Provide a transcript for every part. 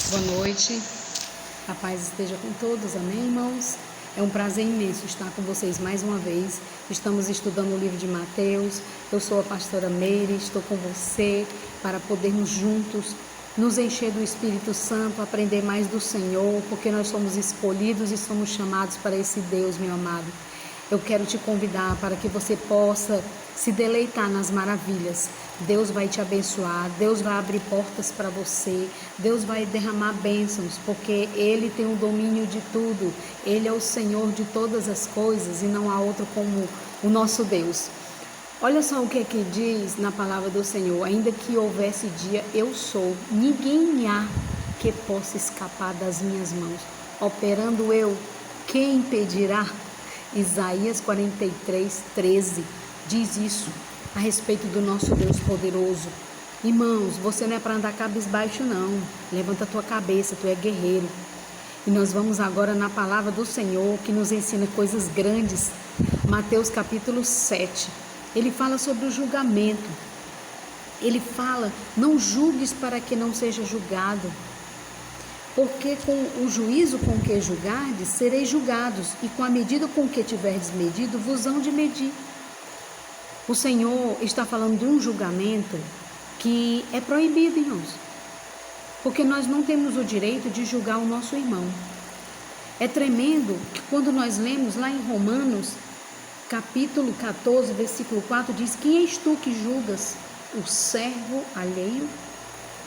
Boa noite, a paz esteja com todos, amém, irmãos? É um prazer imenso estar com vocês mais uma vez. Estamos estudando o livro de Mateus. Eu sou a pastora Meire, estou com você para podermos juntos nos encher do Espírito Santo, aprender mais do Senhor, porque nós somos escolhidos e somos chamados para esse Deus, meu amado. Eu quero te convidar para que você possa se deleitar nas maravilhas. Deus vai te abençoar, Deus vai abrir portas para você, Deus vai derramar bênçãos, porque Ele tem o domínio de tudo. Ele é o Senhor de todas as coisas e não há outro como o nosso Deus. Olha só o que diz na palavra do Senhor: ainda que houvesse dia, eu sou, ninguém há que possa escapar das minhas mãos. Operando eu, quem impedirá? Isaías 43:13 diz isso a respeito do nosso Deus poderoso. Irmãos, você não é para andar cabisbaixo não, levanta a tua cabeça, tu é guerreiro. E nós vamos agora na palavra do Senhor, que nos ensina coisas grandes. Mateus capítulo 7, ele fala sobre o julgamento. Ele fala: não julgues para que não seja julgado, porque com o juízo com que julgardes, sereis julgados, e com a medida com que tiverdes medido, vos hão de medir. O Senhor está falando de um julgamento que é proibido, irmãos, porque nós não temos o direito de julgar o nosso irmão. É tremendo que quando nós lemos lá em Romanos, capítulo 14, versículo 4, diz: quem és tu que julgas o servo alheio?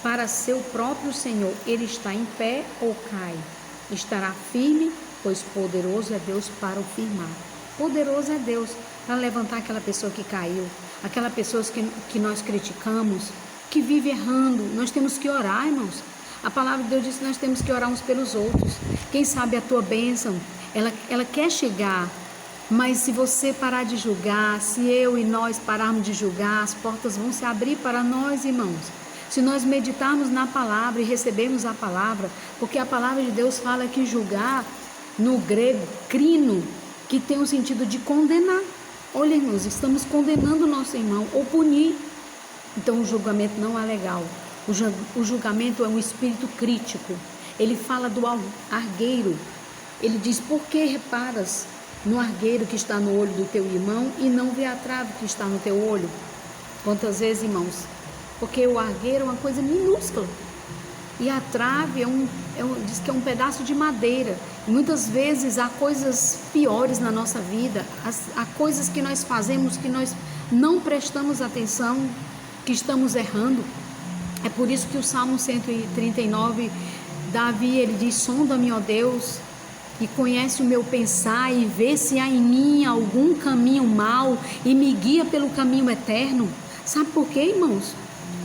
Para seu próprio Senhor, ele está em pé ou cai? Estará firme, pois poderoso é Deus para o firmar. Poderoso é Deus para levantar aquela pessoa que caiu, aquela pessoa que nós criticamos, que vive errando. Nós temos que orar, irmãos. A palavra de Deus diz que nós temos que orar uns pelos outros. Quem sabe a tua bênção, ela quer chegar, mas se você parar de julgar, se eu e nós pararmos de julgar, as portas vão se abrir para nós, irmãos. Se nós meditarmos na palavra e recebermos a palavra, porque a palavra de Deus fala que julgar, no grego, crino, que tem o sentido de condenar. Olha, irmãos, estamos condenando o nosso irmão ou punir. Então o julgamento não é legal. O julgamento é um espírito crítico. Ele fala do argueiro. Ele diz: por que reparas no argueiro que está no olho do teu irmão e não vê a trave que está no teu olho? Quantas vezes, irmãos? Porque o argueiro é uma coisa minúscula e a trave diz que é um pedaço de madeira. E muitas vezes há coisas piores na nossa vida, há coisas que nós fazemos que nós não prestamos atenção, que estamos errando. É por isso que o Salmo 139, Davi, ele diz: sonda-me, ó Deus, e conhece o meu pensar, e vê se há em mim algum caminho mau, e me guia pelo caminho eterno. Sabe por quê, irmãos?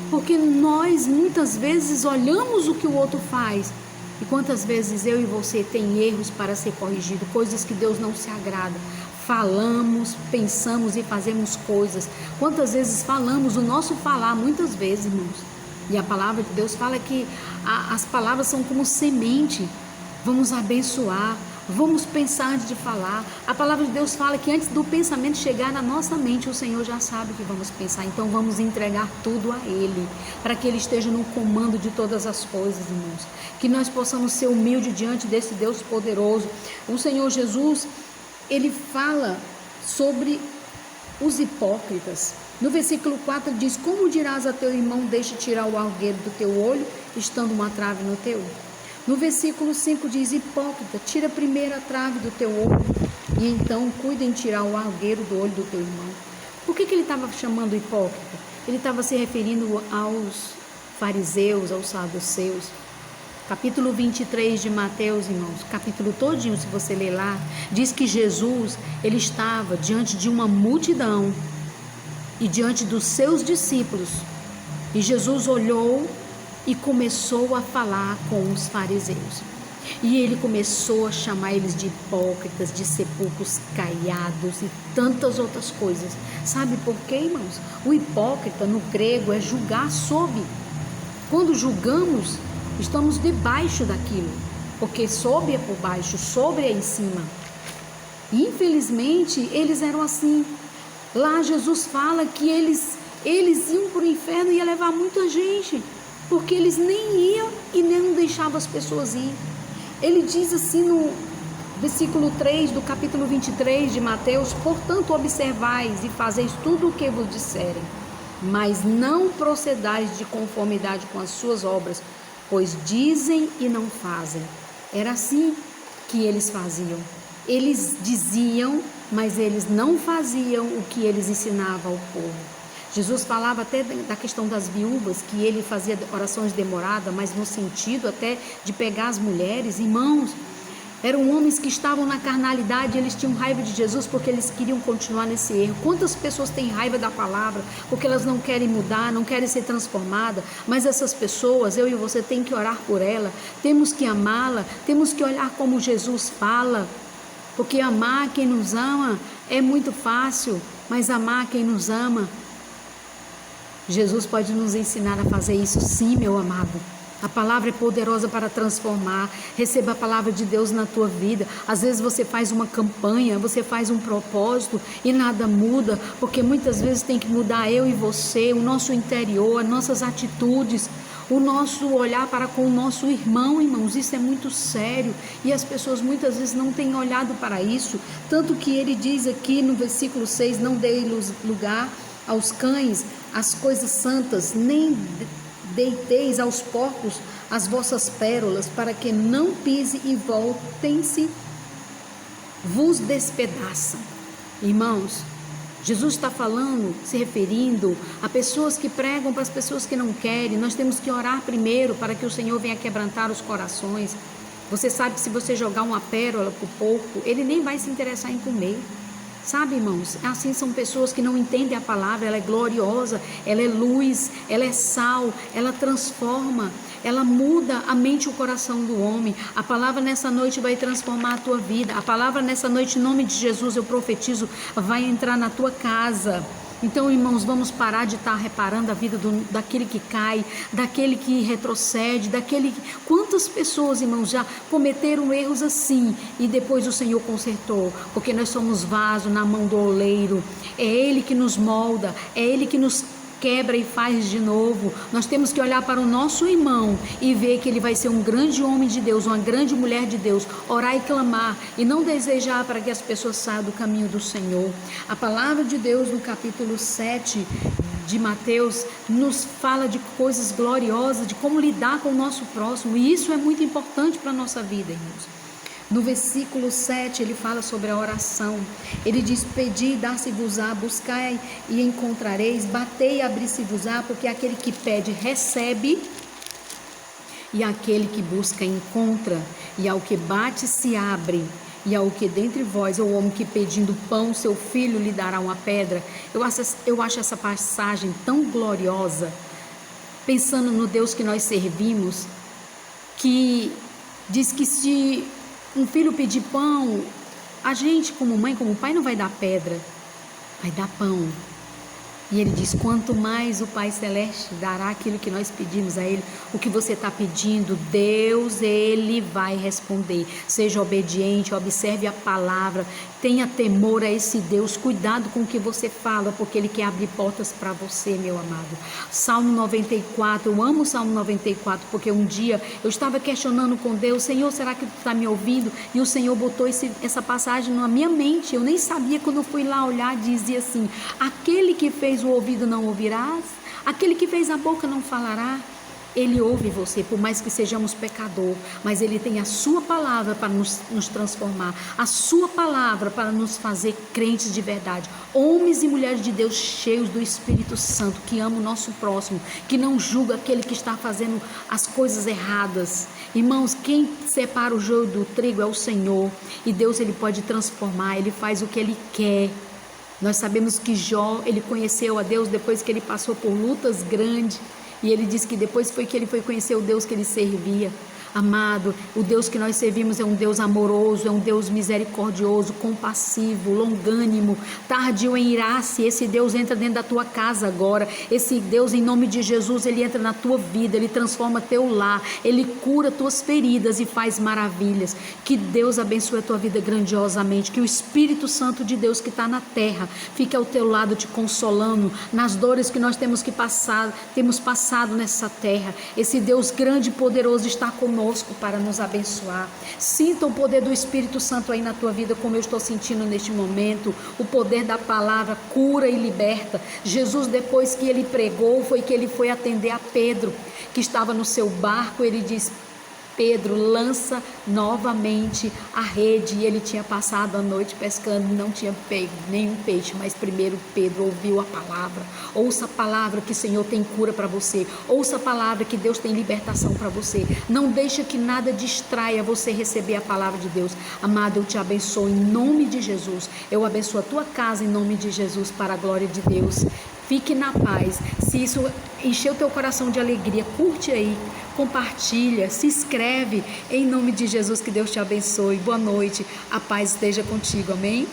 Porque nós muitas vezes olhamos o que o outro faz. E quantas vezes eu e você tem erros para ser corrigido, coisas que Deus não se agrada. Falamos, pensamos e fazemos coisas. Quantas vezes falamos, o nosso falar, muitas vezes, irmãos. E a palavra de Deus fala que as palavras são como semente. Vamos abençoar, vamos pensar antes de falar. A palavra de Deus fala que antes do pensamento chegar na nossa mente, o Senhor já sabe o que vamos pensar. Então vamos entregar tudo a Ele, para que Ele esteja no comando de todas as coisas, irmãos. Que nós possamos ser humildes diante desse Deus poderoso. O Senhor Jesus, Ele fala sobre os hipócritas. No versículo 4 diz: como dirás a teu irmão, deixa tirar o argueiro do teu olho, estando uma trave no teu? No versículo 5 diz: hipócrita, tira primeiro a trave do teu olho, e então cuida em tirar o argueiro do olho do teu irmão. Por que ele estava chamando hipócrita? Ele estava se referindo aos fariseus, aos saduceus. Capítulo 23 de Mateus, irmãos, capítulo todinho, se você ler lá, diz que Jesus, ele estava diante de uma multidão e diante dos seus discípulos. E Jesus olhou e começou a falar com os fariseus. E ele começou a chamar eles de hipócritas, de sepulcros caiados e tantas outras coisas. Sabe por quê, irmãos? O hipócrita no grego é julgar sob. Quando julgamos, estamos debaixo daquilo, porque sob é por baixo, sobre é em cima. E infelizmente eles eram assim. Lá Jesus fala que eles iam para o inferno e ia levar muita gente. porque eles nem iam e nem não deixavam as pessoas ir. Ele diz assim no versículo 3 do capítulo 23 de Mateus: portanto observais e fazeis tudo o que vos disserem, mas não procedais de conformidade com as suas obras, pois dizem e não fazem. Era assim que eles faziam. Eles diziam, mas eles não faziam o que eles ensinavam ao povo. Jesus falava até da questão das viúvas, que ele fazia orações demoradas, mas no sentido até de pegar as mulheres. Irmãos, eram homens que estavam na carnalidade, eles tinham raiva de Jesus porque eles queriam continuar nesse erro. Quantas pessoas têm raiva da palavra porque elas não querem mudar, não querem ser transformadas? Mas essas pessoas, eu e você, tem que orar por ela, temos que amá-la, temos que olhar como Jesus fala, porque amar quem nos ama é muito fácil, mas amar quem nos ama, Jesus pode nos ensinar a fazer isso, sim, meu amado. A palavra é poderosa para transformar. Receba a palavra de Deus na tua vida. Às vezes você faz uma campanha, você faz um propósito e nada muda, porque muitas vezes tem que mudar eu e você, o nosso interior, as nossas atitudes, o nosso olhar para com o nosso irmão, irmãos. Isso é muito sério e as pessoas muitas vezes não têm olhado para isso. Tanto que ele diz aqui no versículo 6, não dei lugar aos cães as coisas santas, nem deiteis aos porcos as vossas pérolas, para que não pise e voltem-se, vos despedaçam. Irmãos, Jesus está falando, se referindo a pessoas que pregam para as pessoas que não querem. Nós temos que orar primeiro para que o Senhor venha quebrantar os corações. Você sabe que se você jogar uma pérola para o porco, ele nem vai se interessar em comer. Sabe, irmãos, assim são pessoas que não entendem a palavra. Ela é gloriosa, ela é luz, ela é sal, ela transforma, ela muda a mente e o coração do homem. A palavra nessa noite vai transformar a tua vida. A palavra nessa noite, em nome de Jesus, eu profetizo, vai entrar na tua casa. Então, irmãos, vamos parar de estar reparando a vida daquele que cai, daquele que retrocede, Quantas pessoas, irmãos, já cometeram erros assim e depois o Senhor consertou? Porque nós somos vaso na mão do oleiro. É Ele que nos molda, é Ele que nos quebra e faz de novo. Nós temos que olhar para o nosso irmão e ver que ele vai ser um grande homem de Deus, uma grande mulher de Deus, orar e clamar e não desejar para que as pessoas saiam do caminho do Senhor. A palavra de Deus no capítulo 7 de Mateus nos fala de coisas gloriosas, de como lidar com o nosso próximo, e isso é muito importante para a nossa vida, irmãos. No versículo 7 ele fala sobre a oração. Ele diz: pedi e dar-se-vos-á, buscai e encontrareis, batei e abrir-se-vos-á, porque aquele que pede recebe, e aquele que busca encontra, e ao que bate se abre. E ao que dentre vós é o homem que pedindo pão, seu filho lhe dará uma pedra. Eu acho essa passagem tão gloriosa, pensando no Deus que nós servimos, que diz que se um filho pedir pão, a gente como mãe, como pai, não vai dar pedra, vai dar pão. E ele diz: quanto mais o Pai Celeste dará aquilo que nós pedimos a Ele. O que você está pedindo, Deus, Ele vai responder. Seja obediente, observe a palavra, tenha temor a esse Deus, cuidado com o que você fala, porque Ele quer abrir portas para você, meu amado. Salmo 94, eu amo o Salmo 94, porque um dia eu estava questionando com Deus: Senhor, será que tu está me ouvindo? E o Senhor botou essa passagem na minha mente. Eu nem sabia, quando eu fui lá olhar, dizia assim: aquele que fez o ouvido não ouvirás, aquele que fez a boca não falará. Ele ouve você, por mais que sejamos pecador, mas Ele tem a sua palavra para nos transformar, a sua palavra para nos fazer crentes de verdade, homens e mulheres de Deus cheios do Espírito Santo, que ama o nosso próximo, que não julga aquele que está fazendo as coisas erradas. Irmãos, quem separa o joio do trigo é o Senhor, e Deus, Ele pode transformar, Ele faz o que Ele quer. Nós sabemos que Jó, ele conheceu a Deus depois que ele passou por lutas grandes, e ele diz que depois foi que ele foi conhecer o Deus que ele servia. Amado, o Deus que nós servimos é um Deus amoroso, é um Deus misericordioso, compassivo, longânimo, tardio em irar-se. Esse Deus entra dentro da tua casa agora. Esse Deus, em nome de Jesus, ele entra na tua vida, ele transforma teu lar, ele cura tuas feridas e faz maravilhas. Que Deus abençoe a tua vida grandiosamente, que o Espírito Santo de Deus que está na terra fique ao teu lado te consolando nas dores que nós temos passado nessa terra. Esse Deus grande e poderoso está conosco para nos abençoar. Sinta o poder do Espírito Santo aí na tua vida, como eu estou sentindo neste momento. O poder da palavra cura e liberta. Jesus, depois que ele pregou, foi que ele foi atender a Pedro, que estava no seu barco. Ele disse: Pedro, lança novamente a rede. E ele tinha passado a noite pescando, não tinha pego nenhum peixe, mas primeiro Pedro ouviu a palavra. Ouça a palavra que o Senhor tem cura para você, ouça a palavra que Deus tem libertação para você. Não deixa que nada distraia você receber a palavra de Deus. Amado, eu te abençoo em nome de Jesus. Eu abençoo a tua casa em nome de Jesus, para a glória de Deus. Fique na paz. Se isso encheu o teu coração de alegria, curte aí, compartilha, se inscreve em nome de Jesus. Que Deus te abençoe. Boa noite, a paz esteja contigo, amém?